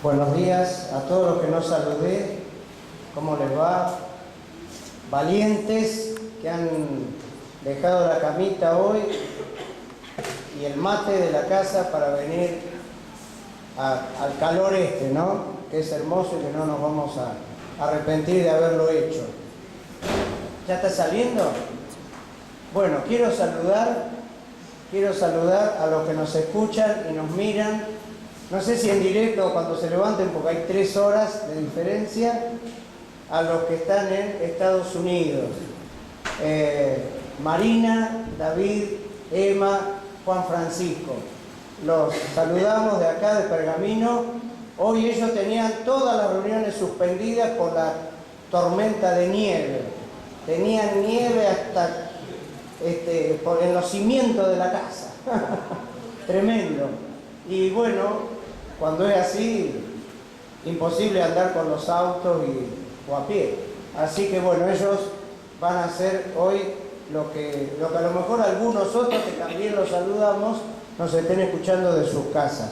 Buenos días a todos los que no saludé. ¿Cómo les va? Valientes que han dejado la camita hoy y el mate de la casa para venir al calor ¿no? Que es hermoso y que no nos vamos a arrepentir de haberlo hecho. ¿Ya está saliendo? Bueno, quiero saludar a los que nos escuchan y nos miran. No sé si en directo o cuando se levanten, porque hay 3 horas de diferencia, a los que están en Estados Unidos. Marina, David, Emma, Juan Francisco. Los saludamos de acá, de Pergamino. Hoy ellos tenían todas las reuniones suspendidas por la tormenta de nieve. Tenían nieve hasta en los cimientos de la casa. Tremendo. Y bueno, cuando es así, imposible andar con los autos o a pie. Así que bueno, ellos van a hacer hoy lo que a lo mejor algunos otros que también los saludamos nos estén escuchando de sus casas.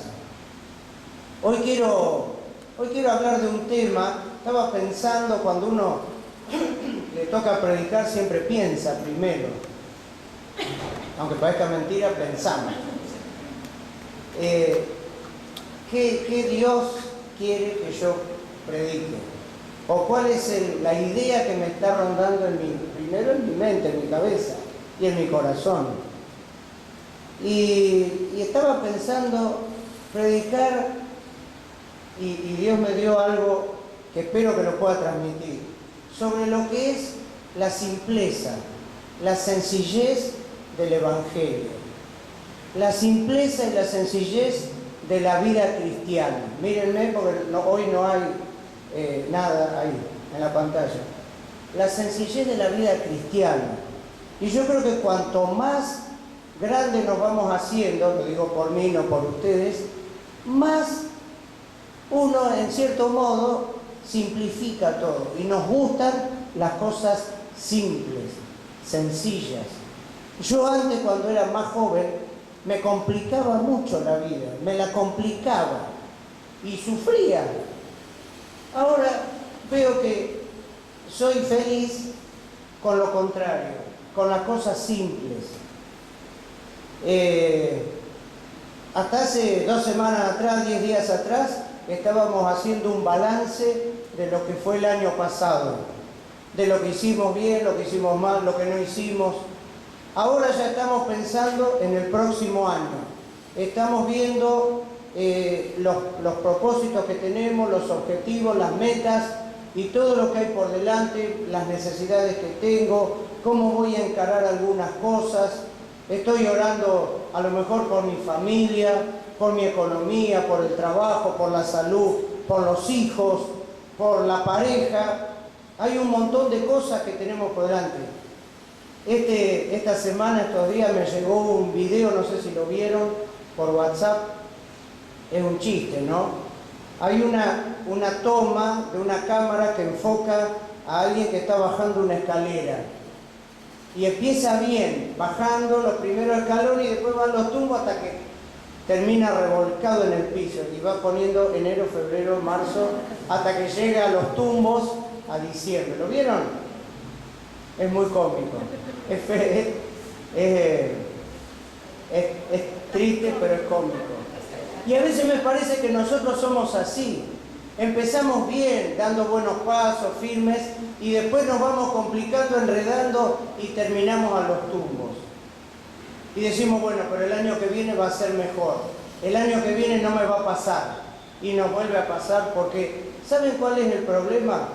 Hoy quiero hablar de un tema. Estaba pensando, cuando uno le toca predicar siempre piensa primero. Aunque parezca mentira, pensamos. ¿Qué Dios quiere que yo predique? ¿O cuál es la idea que me está rondando primero en mi mente, en mi cabeza y en mi corazón? Y estaba pensando predicar y Dios me dio algo que espero que lo pueda transmitir, sobre lo que es la simpleza, la sencillez del Evangelio. La simpleza y la sencillez de la vida cristiana. Mírenme, porque hoy no hay nada ahí en la pantalla. La sencillez de la vida cristiana. Y yo creo que cuanto más grande nos vamos haciendo, lo digo por mí, no por ustedes, más uno, en cierto modo, simplifica todo. Y nos gustan las cosas simples, sencillas. Yo antes, cuando era más joven, me complicaba mucho la vida, me la complicaba y sufría. Ahora veo que soy feliz con lo contrario, con las cosas simples. Hasta hace 2 semanas atrás, 10 días atrás, estábamos haciendo un balance de lo que fue el año pasado, de lo que hicimos bien, lo que hicimos mal, lo que no hicimos. Ahora ya estamos pensando en el próximo año. Estamos viendo los propósitos que tenemos, los objetivos, las metas y todo lo que hay por delante, las necesidades que tengo, cómo voy a encarar algunas cosas. Estoy orando a lo mejor por mi familia, por mi economía, por el trabajo, por la salud, por los hijos, por la pareja. Hay un montón de cosas que tenemos por delante. Esta semana, estos días, me llegó un video, no sé si lo vieron, por WhatsApp. Es un chiste, ¿no? Hay una toma de una cámara que enfoca a alguien que está bajando una escalera. Y empieza bien, bajando los primeros escalones y después van los tumbos hasta que termina revolcado en el piso. Y va poniendo enero, febrero, marzo, hasta que llega a los tumbos a diciembre. ¿Lo vieron? Es muy cómico. Es triste, pero es cómico. Y a veces me parece que nosotros somos así. Empezamos bien, dando buenos pasos, firmes, y después nos vamos complicando, enredando y terminamos a los tumbos. Y decimos, bueno, pero el año que viene va a ser mejor. El año que viene no me va a pasar. Y nos vuelve a pasar porque, ¿saben cuál es el problema?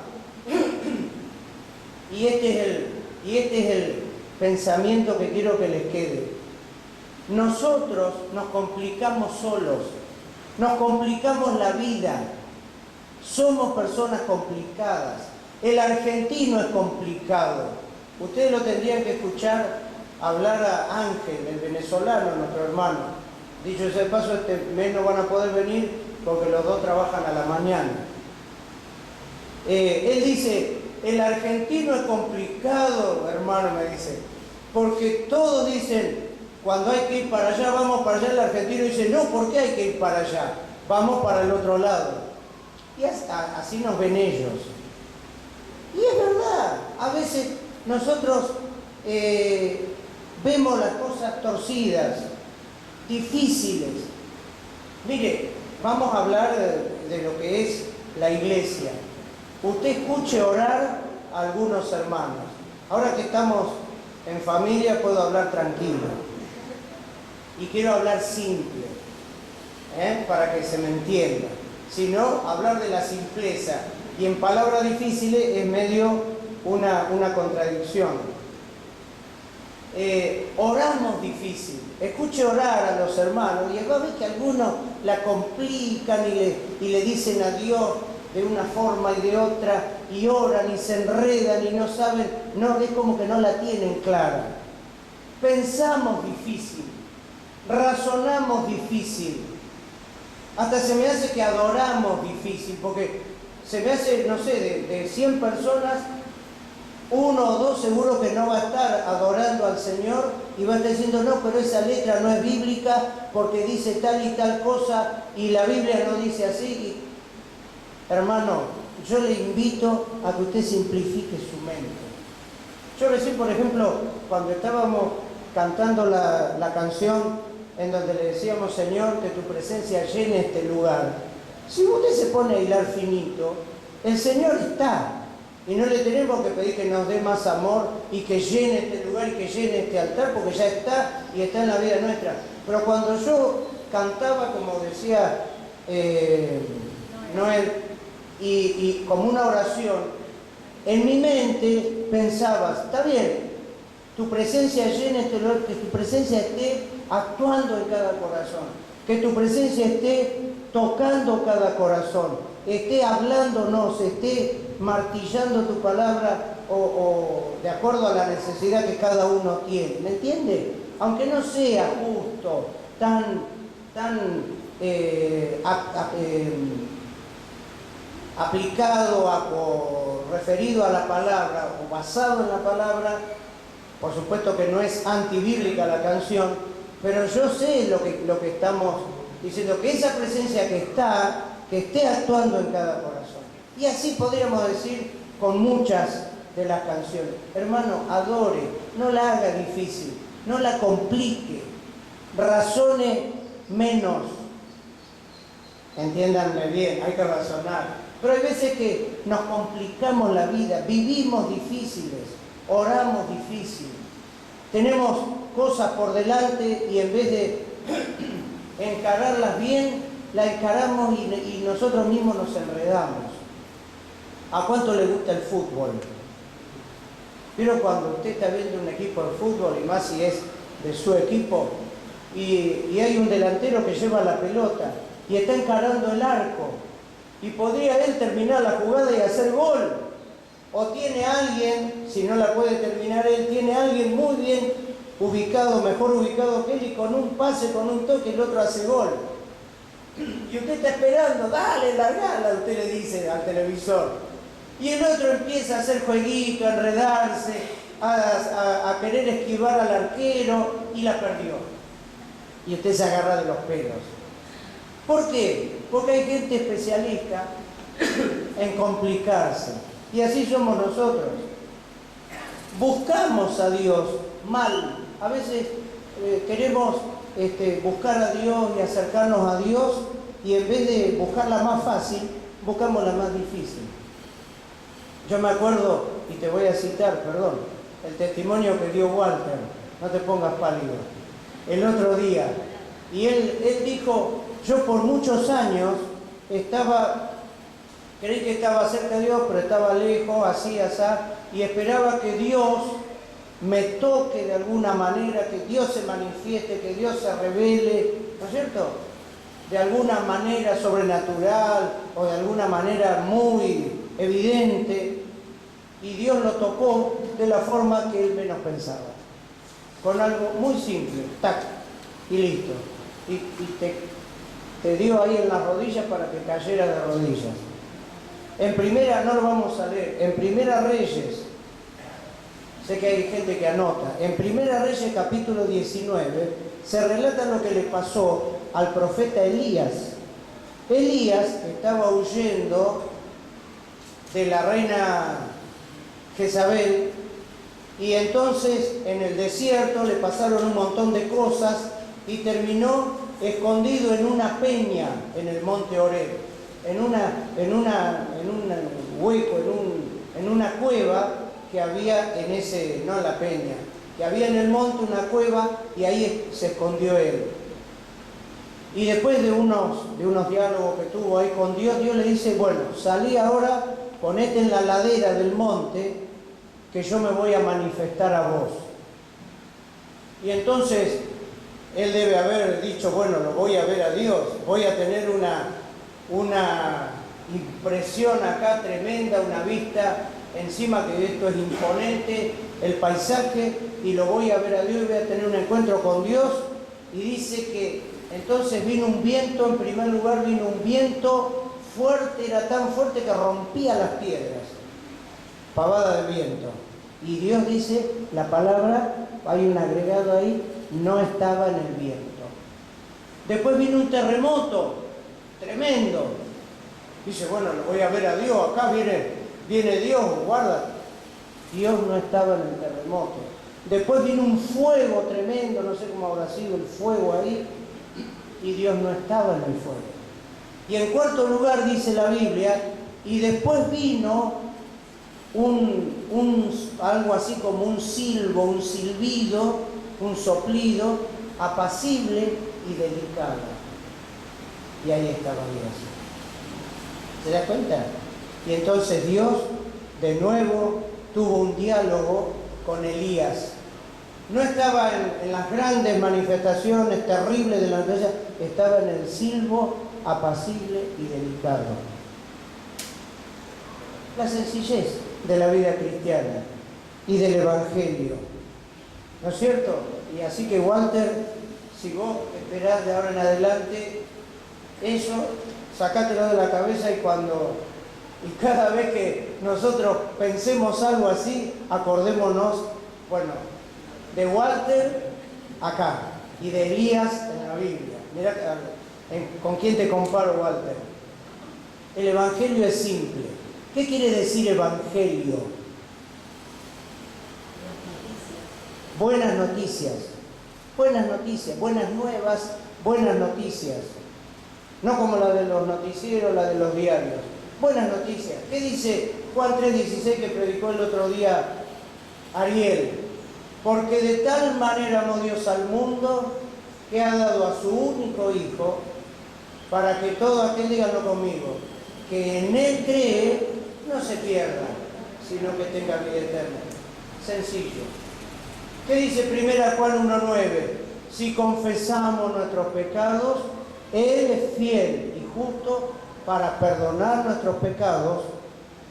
Y este es el pensamiento que quiero que les quede. Nosotros nos complicamos solos, nos complicamos la vida, somos personas complicadas. El argentino es complicado. Ustedes lo tendrían que escuchar hablar a Ángel, el venezolano, nuestro hermano. Dicho sea de paso, este mes no van a poder venir porque los dos trabajan a la mañana. Él dice: el argentino es complicado, hermano, me dice, porque todos dicen, cuando hay que ir para allá, vamos para allá. El argentino dice, no, ¿por qué hay que ir para allá? Vamos para el otro lado. Y así nos ven ellos. Y es verdad, a veces nosotros vemos las cosas torcidas, difíciles. Mire, vamos a hablar de lo que es la iglesia. Usted escuche orar a algunos hermanos. Ahora que estamos en familia puedo hablar tranquilo. Y quiero hablar simple, para que se me entienda. Si no, hablar de la simpleza. Y en palabras difíciles es medio una contradicción. Oramos difícil. Escuche orar a los hermanos y va a ver que algunos la complican y le dicen a Dios de una forma y de otra, y oran y se enredan y no saben, no, es como que no la tienen clara. Pensamos difícil, razonamos difícil, hasta se me hace que adoramos difícil, porque se me hace, no sé, de 100 personas, 1 o 2 seguro que no va a estar adorando al Señor y va a estar diciendo, no, pero esa letra no es bíblica porque dice tal y tal cosa y la Biblia no dice así. Hermano, yo le invito a que usted simplifique su mente. Yo recién, por ejemplo, cuando estábamos cantando la canción en donde le decíamos, Señor, que tu presencia llene este lugar. Si usted se pone a hilar finito, el Señor está. Y no le tenemos que pedir que nos dé más amor y que llene este lugar y que llene este altar, porque ya está y está en la vida nuestra. Pero cuando yo cantaba, como decía Noel, y como una oración, en mi mente pensaba, está bien, tu presencia llene este lugar, que tu presencia esté actuando en cada corazón, que tu presencia esté tocando cada corazón, esté hablándonos, esté martillando tu palabra o de acuerdo a la necesidad que cada uno tiene, ¿me entiende? Aunque no sea justo, tan aplicado o referido a la palabra o basado en la palabra, por supuesto que no es antibíblica la canción, pero yo sé lo que estamos diciendo, que esa presencia que esté actuando en cada corazón. Y así podríamos decir con muchas de las canciones. Hermano, adore, no la haga difícil, no la complique, razone menos. Entiéndanme bien, hay que razonar. Pero hay veces que nos complicamos la vida, vivimos difíciles, oramos difícil, tenemos cosas por delante y en vez de encararlas bien, la encaramos y nosotros mismos nos enredamos. ¿A cuánto le gusta el fútbol? Pero cuando usted está viendo un equipo de fútbol, y más si es de su equipo, y hay un delantero que lleva la pelota y está encarando el arco, y podría él terminar la jugada y hacer gol, o tiene alguien, si no la puede terminar él, tiene alguien muy bien ubicado, mejor ubicado que él, y con un pase, con un toque, el otro hace gol. Y usted está esperando, dale, largala, usted le dice al televisor. Y el otro empieza a hacer jueguito, a enredarse, a querer esquivar al arquero, y la perdió. Y usted se agarra de los pelos. ¿Por qué? Porque hay gente especialista en complicarse. Y así somos nosotros. Buscamos a Dios mal. A veces queremos buscar a Dios y acercarnos a Dios, y en vez de buscar la más fácil, buscamos la más difícil. Yo me acuerdo, y te voy a citar, perdón, el testimonio que dio Walter, no te pongas pálido, el otro día. Y él dijo, yo por muchos años creí que estaba cerca de Dios, pero estaba lejos, así, y esperaba que Dios me toque de alguna manera, que Dios se manifieste, que Dios se revele, ¿no es cierto? De alguna manera sobrenatural o de alguna manera muy evidente, y Dios lo tocó de la forma que él menos pensaba, con algo muy simple, tac, y listo, y te dio ahí en las rodillas para que cayera de rodillas. En primera, no lo vamos a leer, en Primera Reyes, sé que hay gente que anota, en Primera Reyes capítulo 19, se relata lo que le pasó al profeta Elías. Elías estaba huyendo de la reina Jezabel, y entonces en el desierto le pasaron un montón de cosas y terminó escondido en una peña en el monte Oreb, en un hueco, en una cueva que había en ese, no en la peña, que había en el monte una cueva, y ahí se escondió él. Y después de unos diálogos que tuvo ahí con Dios, Dios le dice, bueno, salí ahora, ponete en la ladera del monte, que yo me voy a manifestar a vos. Y entonces él debe haber dicho, bueno, lo voy a ver a Dios, voy a tener una impresión acá tremenda, una vista encima, que esto es imponente, el paisaje, y lo voy a ver a Dios y voy a tener un encuentro con Dios. Y dice que entonces vino un viento, en primer lugar vino un viento fuerte, era tan fuerte que rompía las piedras, pavada de viento. Y Dios dice, la palabra, hay un agregado ahí, no estaba en el viento. Después vino un terremoto tremendo. Dice, bueno, lo voy a ver a Dios, acá viene Dios, guarda. Dios no estaba en el terremoto. Después vino un fuego tremendo, no sé cómo habrá sido el fuego ahí, y Dios no estaba en el fuego. Y en cuarto lugar dice la Biblia, y después vino algo así como un silbo, un silbido, un soplido apacible y delicado. Y ahí estaba Dios. ¿Se da cuenta? Y entonces Dios de nuevo tuvo un diálogo con Elías. No estaba en las grandes manifestaciones terribles de la naturaleza, estaba en el silbo apacible y delicado. La sencillez de la vida cristiana y del Evangelio, ¿no es cierto? Y así que, Walter, si vos esperás de ahora en adelante eso, sacátelo de la cabeza, y cada vez que nosotros pensemos algo así, acordémonos, bueno, de Walter acá y de Elías en la Biblia. Mirá con quién te comparo, Walter. El Evangelio es simple. ¿Qué quiere decir Evangelio? Buenas noticias, buenas nuevas, buenas noticias. No como la de los noticieros, la de los diarios. Buenas noticias. ¿Qué dice Juan 3:16 que predicó el otro día Ariel? Porque de tal manera amó Dios al mundo, que ha dado a su único Hijo, para que todo aquel, díganlo conmigo, que en Él cree, no se pierda, sino que tenga vida eterna. Sencillo. ¿Qué dice 1 Juan 1:9? Si confesamos nuestros pecados, Él es fiel y justo para perdonar nuestros pecados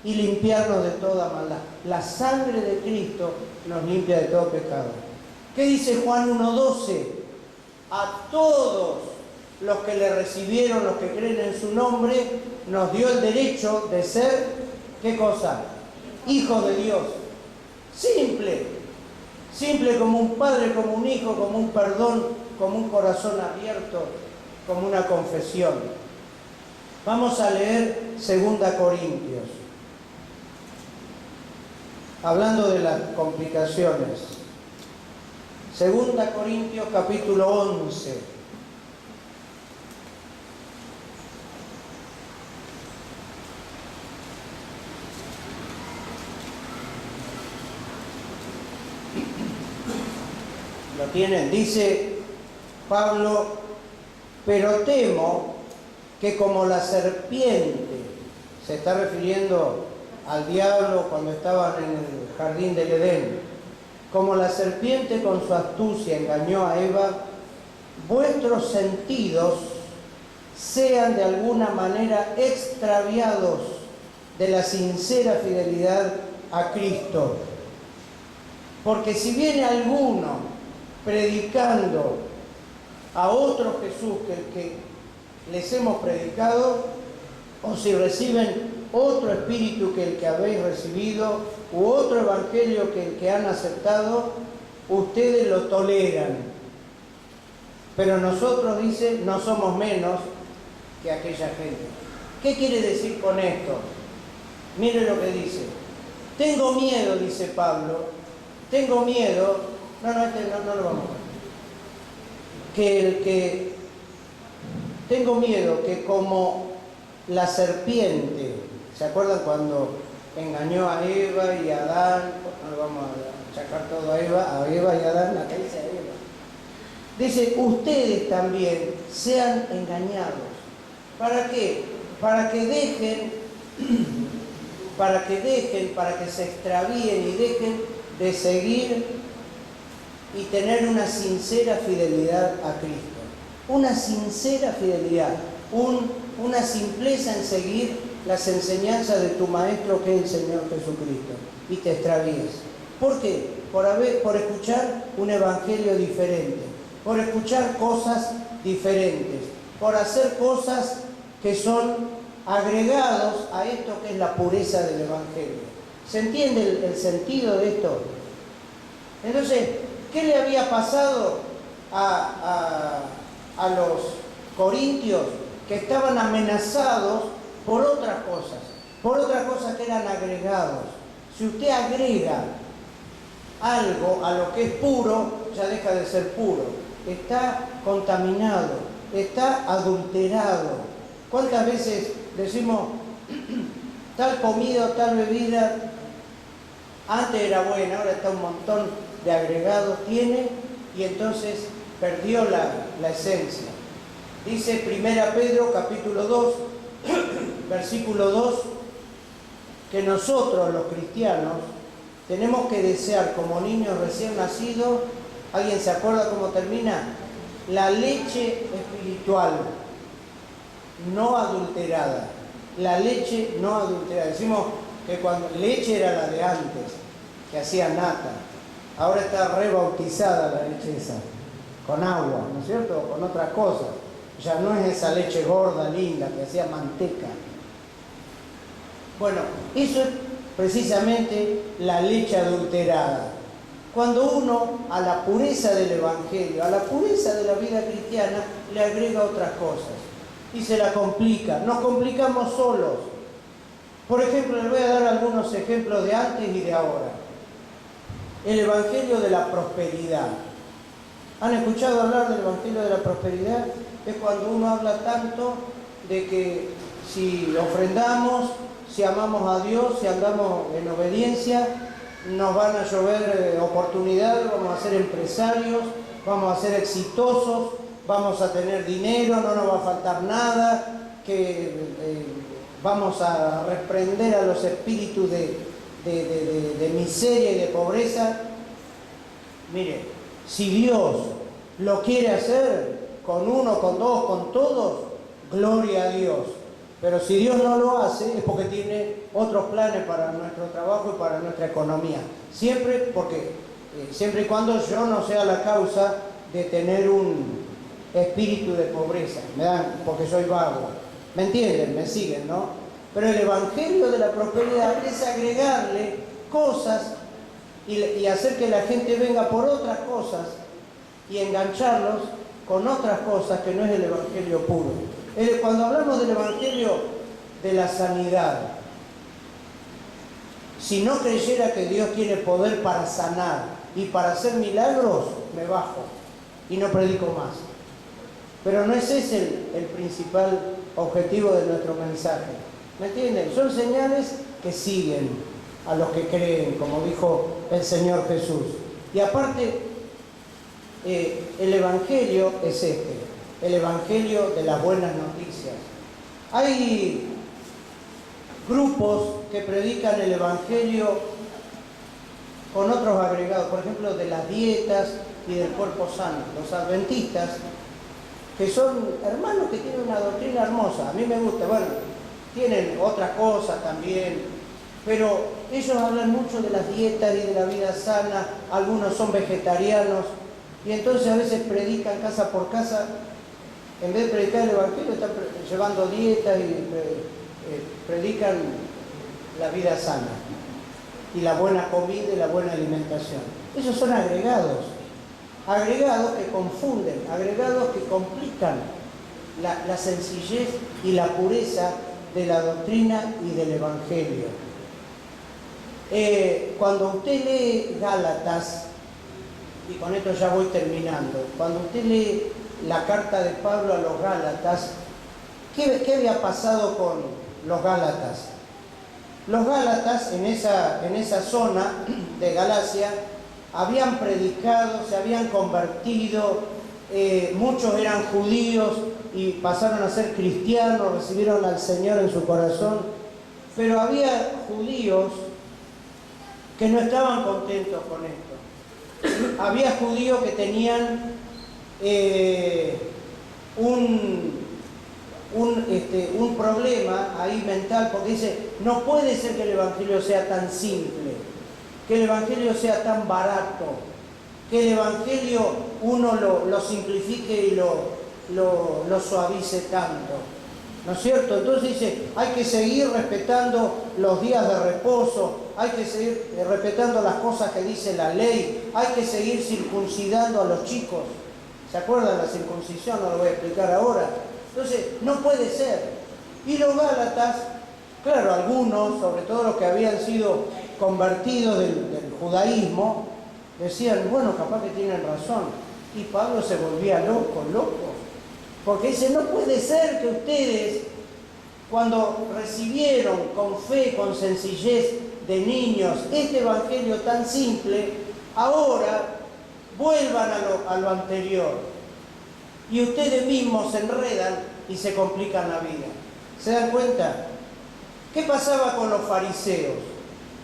y limpiarnos de toda maldad. La sangre de Cristo nos limpia de todo pecado. ¿Qué dice Juan 1:12? A todos los que le recibieron, los que creen en su nombre, nos dio el derecho de ser, ¿qué cosa? Hijos de Dios. Simple. Simple como un padre, como un hijo, como un perdón, como un corazón abierto, como una confesión. Vamos a leer 2 Corintios. Hablando de las complicaciones. 2 Corintios capítulo 11. ¿Lo tienen? Dice Pablo, pero temo que como la serpiente, se está refiriendo al diablo cuando estaban en el jardín del Edén, como la serpiente con su astucia engañó a Eva, vuestros sentidos sean de alguna manera extraviados de la sincera fidelidad a Cristo. Porque si viene alguno predicando a otro Jesús que el que les hemos predicado, o si reciben otro espíritu que el que habéis recibido, u otro evangelio que el que han aceptado, ustedes lo toleran. Pero nosotros, dice, no somos menos, que aquella gente. ¿Qué quiere decir con esto? Mire lo que dice. Tengo miedo, dice Pablo, tengo miedo, no lo vamos a ver. Tengo miedo que como la serpiente, ¿se acuerdan cuando engañó a Eva y a Adán? No le vamos a achacar todo a Eva y a Adán, acá dice a Eva. Dice, ustedes también sean engañados. ¿Para qué? Para que se extravíen y dejen de seguir y tener una sincera fidelidad a Cristo. Una sincera fidelidad, una simpleza en seguir las enseñanzas de tu Maestro que es el Señor Jesucristo, y te extravíes. ¿Por qué? Por escuchar un evangelio diferente, por escuchar cosas diferentes, por hacer cosas que son agregados a esto que es la pureza del evangelio. ¿Se entiende el sentido de esto? Entonces, ¿qué le había pasado a los corintios? Que estaban amenazados por otras cosas que eran agregados. Si usted agrega algo a lo que es puro, ya deja de ser puro. Está contaminado, está adulterado. ¿Cuántas veces decimos, tal comida o tal bebida antes era buena, ahora está un montón de agregados, tiene, y entonces perdió la esencia? Dice 1 Pedro capítulo 2, versículo 2, que nosotros los cristianos tenemos que desear como niños recién nacidos. ¿Alguien se acuerda cómo termina? La leche espiritual, no adulterada. La leche no adulterada. Decimos que cuando leche era la de antes, que hacía nata. Ahora está rebautizada la leche esa, con agua, ¿no es cierto? Con otras cosas. Ya no es esa leche gorda, linda, que hacía manteca. Bueno, eso es precisamente la leche adulterada. Cuando uno a la pureza del Evangelio, a la pureza de la vida cristiana, le agrega otras cosas y se la complica. Nos complicamos solos. Por ejemplo, les voy a dar algunos ejemplos de antes y de ahora. El Evangelio de la prosperidad. ¿Han escuchado hablar del Evangelio de la prosperidad? Es cuando uno habla tanto de que si ofrendamos, si amamos a Dios, si andamos en obediencia, nos van a llover oportunidades, vamos a ser empresarios, vamos a ser exitosos, vamos a tener dinero, no nos va a faltar nada, que vamos a reprender a los espíritus de miseria y de pobreza. Mire, si Dios lo quiere hacer con uno, con dos, con todos, gloria a Dios. Pero si Dios no lo hace es porque tiene otros planes para nuestro trabajo y para nuestra economía. Siempre y cuando yo no sea la causa de tener un espíritu de pobreza, porque soy vago. ¿Me entienden? ¿Me siguen, no? Pero el Evangelio de la prosperidad es agregarle cosas y hacer que la gente venga por otras cosas y engancharlos con otras cosas que no es el Evangelio puro. Cuando hablamos del Evangelio de la sanidad, si no creyera que Dios tiene poder para sanar y para hacer milagros, me bajo y no predico más. Pero no es ese el principal objetivo de nuestro mensaje. ¿Me entienden? Son señales que siguen a los que creen, como dijo el Señor Jesús. Y aparte, el Evangelio es el Evangelio de las buenas noticias. Hay grupos que predican el Evangelio con otros agregados, por ejemplo, de las dietas y del cuerpo sano. Los adventistas, que son hermanos que tienen una doctrina hermosa, a mí me gusta, bueno, tienen otras cosas también, pero ellos hablan mucho de las dietas y de la vida sana, algunos son vegetarianos, y entonces a veces predican casa por casa, en vez de predicar el Evangelio, están llevando dietas y predican la vida sana, y la buena comida y la buena alimentación. Esos son agregados que confunden, agregados que complican la sencillez y la pureza de la doctrina y del Evangelio. Cuando usted lee Gálatas, y con esto ya voy terminando, cuando usted lee la carta de Pablo a los Gálatas, ¿qué había pasado con los Gálatas? Los Gálatas en esa zona de Galacia habían predicado, se habían convertido, muchos eran judíos y pasaron a ser cristianos, recibieron al Señor en su corazón, pero había judíos que no estaban contentos con esto. Había judíos que tenían un problema ahí mental, porque dice, no puede ser que el Evangelio sea tan simple, que el Evangelio sea tan barato, que el Evangelio uno lo simplifique y lo suavice tanto, ¿no es cierto? Entonces dice, hay que seguir respetando los días de reposo, hay que seguir respetando las cosas que dice la ley, hay que seguir circuncidando a los chicos. ¿Se acuerdan la circuncisión? No lo voy a explicar ahora. Entonces, no puede ser. Y los Gálatas, claro, algunos, sobre todo los que habían sido convertidos del judaísmo, decían, bueno, capaz que tienen razón. Y Pablo se volvía loco. Porque dice, no puede ser que ustedes, cuando recibieron con fe, con sencillez de niños, este evangelio tan simple, ahora vuelvan a lo anterior. Y ustedes mismos se enredan y se complican la vida. ¿Se dan cuenta? ¿Qué pasaba con los fariseos?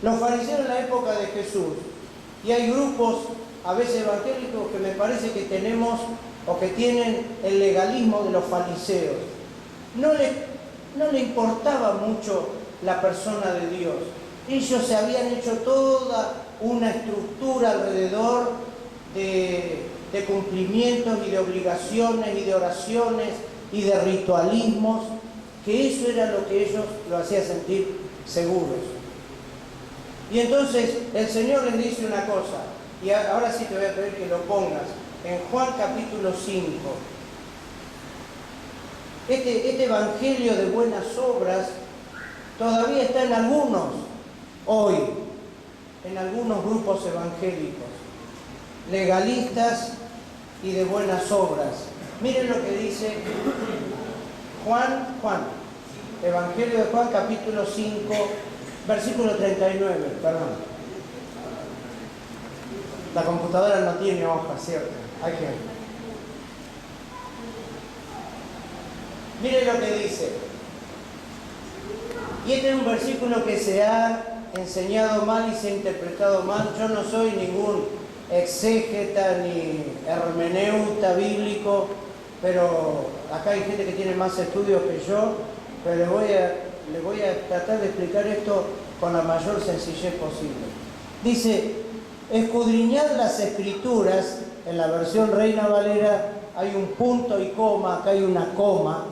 Los fariseos en la época de Jesús, y hay grupos a veces evangélicos que me parece que tenemos o que tienen el legalismo de los fariseos. No le importaba mucho la persona de Dios. Ellos se habían hecho toda una estructura alrededor de cumplimientos y de obligaciones y de oraciones y de ritualismos, que eso era lo que ellos lo hacía sentir seguros. Y entonces el Señor les dice una cosa, y ahora sí te voy a pedir que lo pongas, en Juan capítulo 5. Este evangelio de buenas obras todavía está en algunos, hoy, en algunos grupos evangélicos, legalistas y de buenas obras. Miren lo que dice Juan, Evangelio de Juan, capítulo 5, versículo 39, perdón. La computadora no tiene hojas, ¿cierto? Hay que... Miren lo que dice. Y este es un versículo que se ha enseñado mal y se ha interpretado mal. Yo no soy ningún exégeta ni hermeneuta bíblico, pero acá hay gente que tiene más estudios que yo, pero le voy a tratar de explicar esto con la mayor sencillez posible. Dice, escudriñad las Escrituras, en la versión Reina Valera hay un punto y coma, acá hay una coma,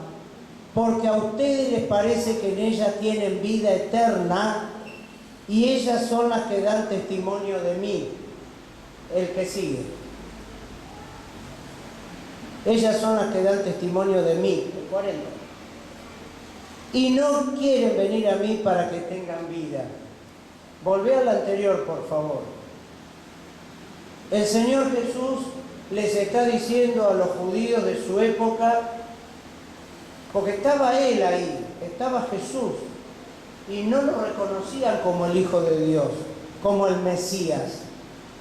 porque a ustedes les parece que en ellas tienen vida eterna y ellas son las que dan testimonio de mí. El que sigue. Ellas son las que dan testimonio de mí. El 40. Y no quieren venir a mí para que tengan vida. Volvé al anterior, por favor. El Señor Jesús les está diciendo a los judíos de su época, porque estaba Él ahí, estaba Jesús, y no lo reconocían como el Hijo de Dios, como el Mesías.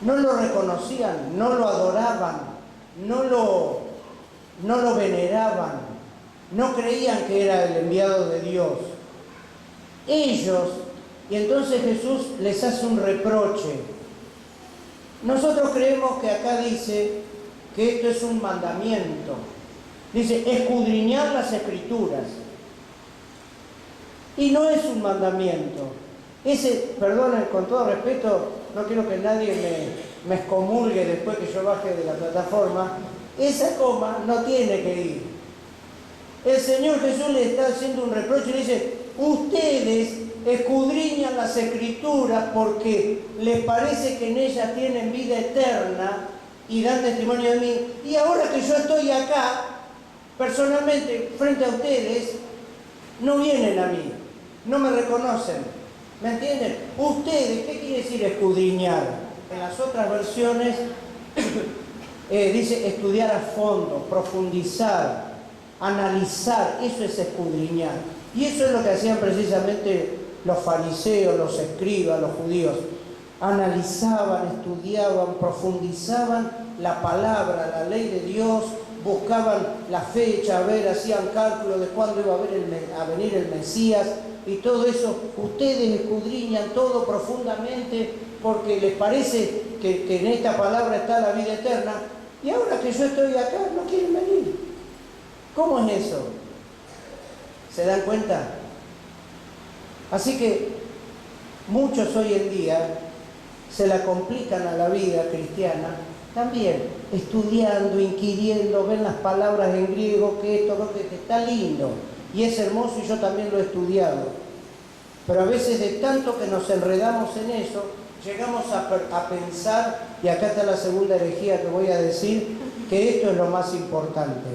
No lo reconocían, no lo adoraban, no lo veneraban, no creían que era el enviado de Dios. Ellos, y entonces Jesús les hace un reproche. Nosotros creemos que acá dice que esto es un mandamiento. Dice, escudriñar las Escrituras. Y no es un mandamiento. Perdonen, con todo respeto, no quiero que nadie me excomulgue después que yo baje de la plataforma. Esa coma no tiene que ir. El Señor Jesús le está haciendo un reproche y le dice, ustedes escudriñan las Escrituras porque les parece que en ellas tienen vida eterna y dan testimonio de mí. Y ahora que yo estoy acá, Personalmente, frente a ustedes, no vienen a mí, no me reconocen, ¿me entienden? Ustedes, ¿qué quiere decir escudriñar? En las otras versiones dice estudiar a fondo, profundizar, analizar, eso es escudriñar. Y eso es lo que hacían precisamente los fariseos, los escribas, los judíos. Analizaban, estudiaban, profundizaban la palabra, la ley de Dios, buscaban la fecha, a ver, hacían cálculos de cuándo iba a venir el Mesías, y todo eso. Ustedes escudriñan todo profundamente porque les parece que en esta palabra está la vida eterna, y ahora que yo estoy acá no quieren venir. ¿Cómo es eso? ¿Se dan cuenta? Así que muchos hoy en día se la complican a la vida cristiana también, estudiando, inquiriendo, ven las palabras en griego, que esto, que está lindo, y es hermoso, y yo también lo he estudiado. Pero a veces de tanto que nos enredamos en eso, llegamos a pensar, y acá está la segunda herejía que voy a decir, que esto es lo más importante.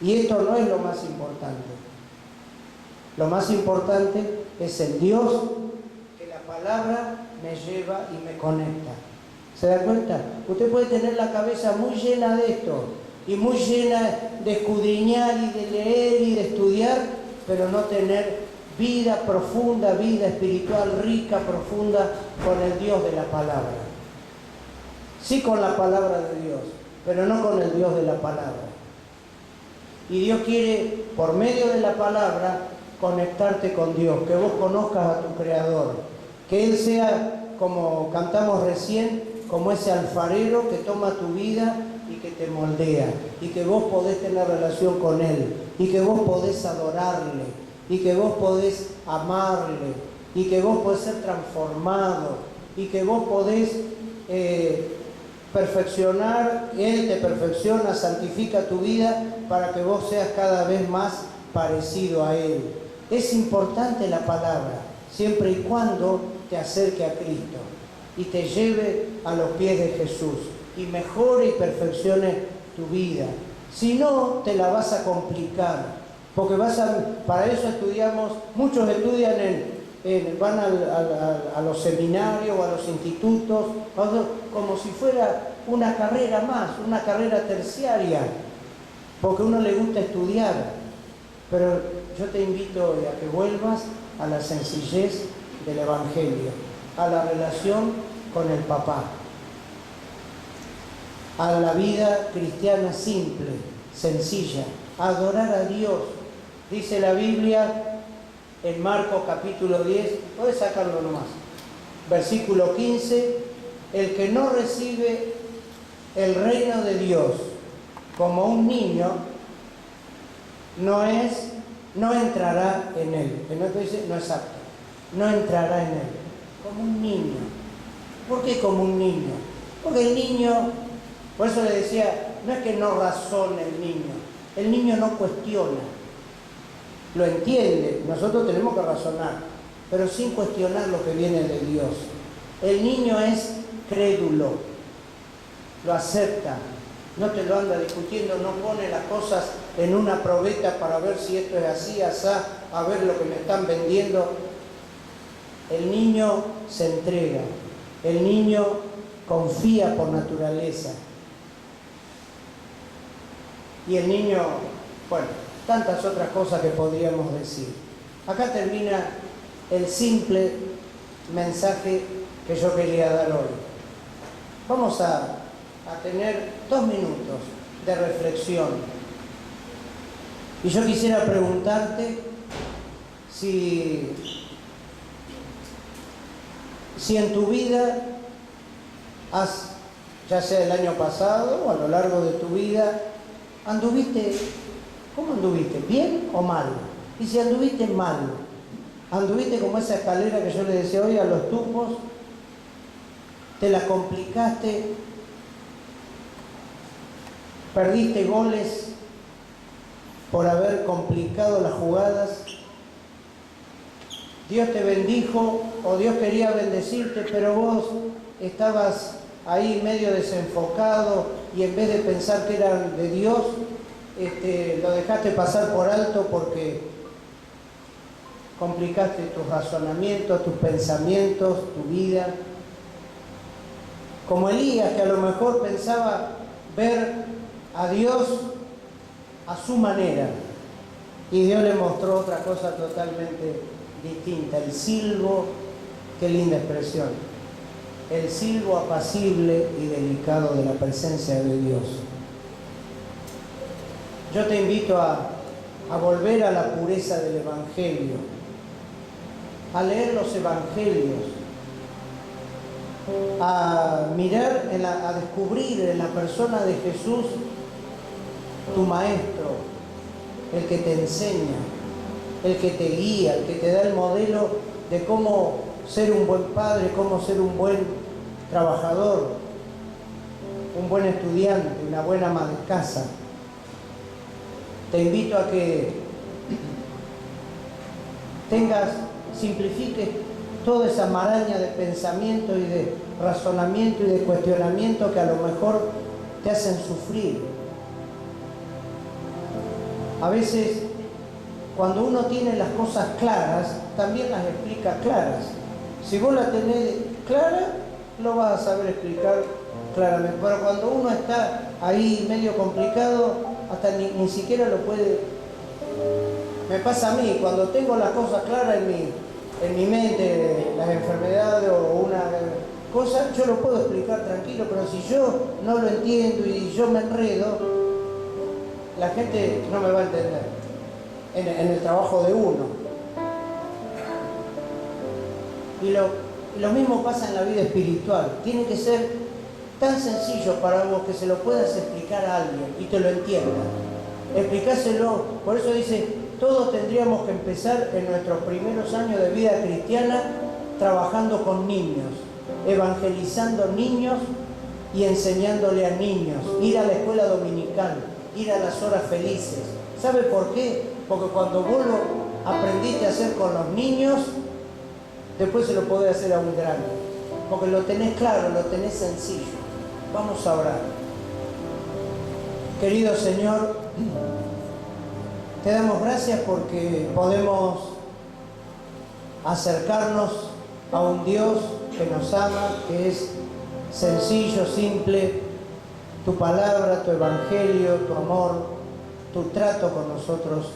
Y esto no es lo más importante. Lo más importante es el Dios, que la palabra me lleva y me conecta. ¿Se da cuenta? Usted puede tener la cabeza muy llena de esto, y muy llena de escudriñar y de leer y de estudiar, pero no tener vida profunda, vida espiritual rica, profunda con el Dios de la palabra. Sí, con la palabra de Dios, pero no con el Dios de la palabra. Y Dios quiere, por medio de la palabra, conectarte con Dios, que vos conozcas a tu Creador, que Él sea, como cantamos recién, como ese alfarero que toma tu vida y que te moldea, y que vos podés tener relación con Él, y que vos podés adorarle, y que vos podés amarle, y que vos podés ser transformado, y que vos podés perfeccionar, Él te perfecciona, santifica tu vida para que vos seas cada vez más parecido a Él. Es importante la palabra, siempre y cuando te acerque a Cristo y te lleve a los pies de Jesús y mejore y perfeccione tu vida. Si no, te la vas a complicar, porque para eso estudiamos, muchos estudian van a los seminarios o a los institutos, como si fuera una carrera más, una carrera terciaria, porque a uno le gusta estudiar. Pero yo te invito hoy a que vuelvas a la sencillez del Evangelio, a la relación con el Papá, a la vida cristiana simple, sencilla, a adorar a Dios. Dice la Biblia en Marcos capítulo 10, puedes sacarlo nomás, versículo 15, el que no recibe el reino de Dios como un niño, no entrará en él. En otro dice, no es apto, no entrará en él, como un niño. ¿Por qué como un niño? Porque el niño, por eso le decía, no es que no razone el niño no cuestiona, lo entiende, nosotros tenemos que razonar, pero sin cuestionar lo que viene de Dios. El niño es crédulo, lo acepta, no te lo anda discutiendo, no pone las cosas en una probeta para ver si esto es así, asá, a ver lo que me están vendiendo. El niño se entrega, el niño confía por naturaleza. Y el niño, bueno, tantas otras cosas que podríamos decir. Acá termina el simple mensaje que yo quería dar hoy. Vamos a tener 2 minutos de reflexión. Y yo quisiera preguntarte si en tu vida ya sea el año pasado o a lo largo de tu vida, ¿cómo anduviste? ¿Bien o mal? Y si anduviste mal, anduviste como esa escalera que yo le decía hoy a los tupos, te la complicaste, perdiste goles por haber complicado las jugadas, Dios te bendijo o Dios quería bendecirte, pero vos estabas ahí medio desenfocado y en vez de pensar que eran de Dios, lo dejaste pasar por alto porque complicaste tus razonamientos, tus pensamientos, tu vida. Como Elías, que a lo mejor pensaba ver a Dios a su manera, y Dios le mostró otra cosa totalmente distinta, el silbo, qué linda expresión, el silbo apacible y delicado de la presencia de Dios. Yo te invito a volver a la pureza del Evangelio, a leer los Evangelios, a mirar, a descubrir en la persona de Jesús tu maestro, el que te enseña, el que te guía, el que te da el modelo de cómo ser un buen padre, cómo ser un buen trabajador, un buen estudiante, una buena ama de casa. Te invito a que simplifiques toda esa maraña de pensamiento y de razonamiento y de cuestionamiento que a lo mejor te hacen sufrir. A veces, cuando uno tiene las cosas claras, también las explica claras. Si vos las tenés claras, lo vas a saber explicar claramente. Pero cuando uno está ahí medio complicado, hasta ni siquiera lo puede. Me pasa a mí, cuando tengo las cosas claras en mi mente, las enfermedades o una cosa, yo lo puedo explicar tranquilo, pero si yo no lo entiendo y yo me enredo, la gente no me va a entender en el trabajo de uno. Y lo mismo pasa en la vida espiritual. Tiene que ser tan sencillo para vos que se lo puedas explicar a alguien y te lo entienda. Explicáselo. Por eso dice, todos tendríamos que empezar en nuestros primeros años de vida cristiana trabajando con niños, evangelizando niños y enseñándole a niños, ir a la escuela dominical, ir a las horas felices. ¿Sabe por qué? Porque cuando vos lo aprendiste a hacer con los niños, después se lo podés hacer a un grande, porque lo tenés claro, lo tenés sencillo. Vamos a orar. Querido Señor, te damos gracias porque podemos acercarnos a un Dios que nos ama, que es sencillo, simple. Tu palabra, tu evangelio, tu amor, tu trato con nosotros.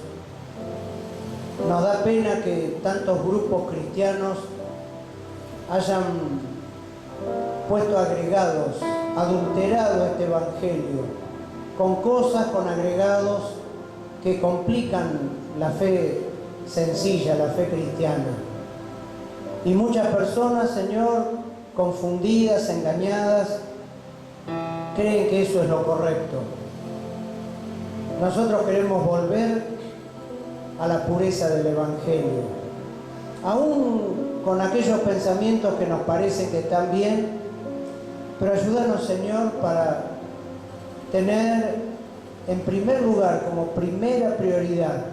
Nos da pena que tantos grupos cristianos hayan puesto agregados, adulterado este evangelio, con cosas, con agregados que complican la fe sencilla, la fe cristiana. Y muchas personas, Señor, confundidas, engañadas, creen que eso es lo correcto. Nosotros queremos volver a la pureza del Evangelio, aún con aquellos pensamientos que nos parecen que están bien, pero ayúdanos, Señor, para tener en primer lugar, como primera prioridad,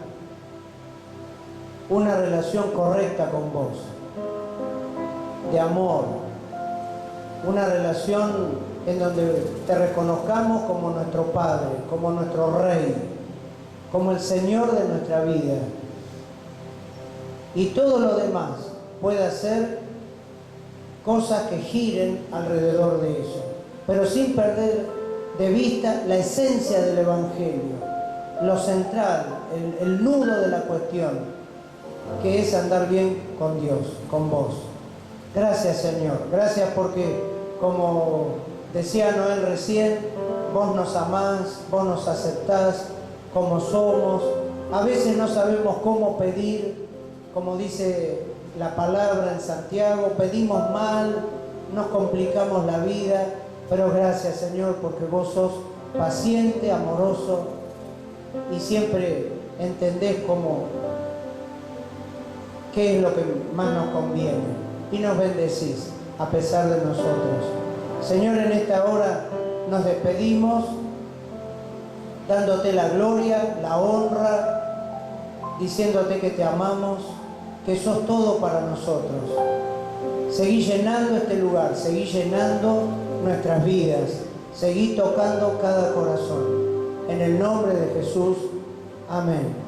una relación correcta con vos, de amor, una relación en donde te reconozcamos como nuestro Padre, como nuestro Rey, como el Señor de nuestra vida. Y todo lo demás puede ser cosas que giren alrededor de eso, pero sin perder de vista la esencia del Evangelio, lo central, el nudo de la cuestión, que es andar bien con Dios, con vos. Gracias, Señor. Gracias porque, como decía Noel recién, vos nos amás, vos nos aceptás como somos. A veces no sabemos cómo pedir, como dice la palabra en Santiago, pedimos mal, nos complicamos la vida, pero gracias, Señor, porque vos sos paciente, amoroso y siempre entendés qué es lo que más nos conviene y nos bendecís a pesar de nosotros. Señor, en esta hora nos despedimos dándote la gloria, la honra, diciéndote que te amamos, que sos todo para nosotros. Seguí llenando este lugar, seguí llenando nuestras vidas, seguí tocando cada corazón. En el nombre de Jesús. Amén.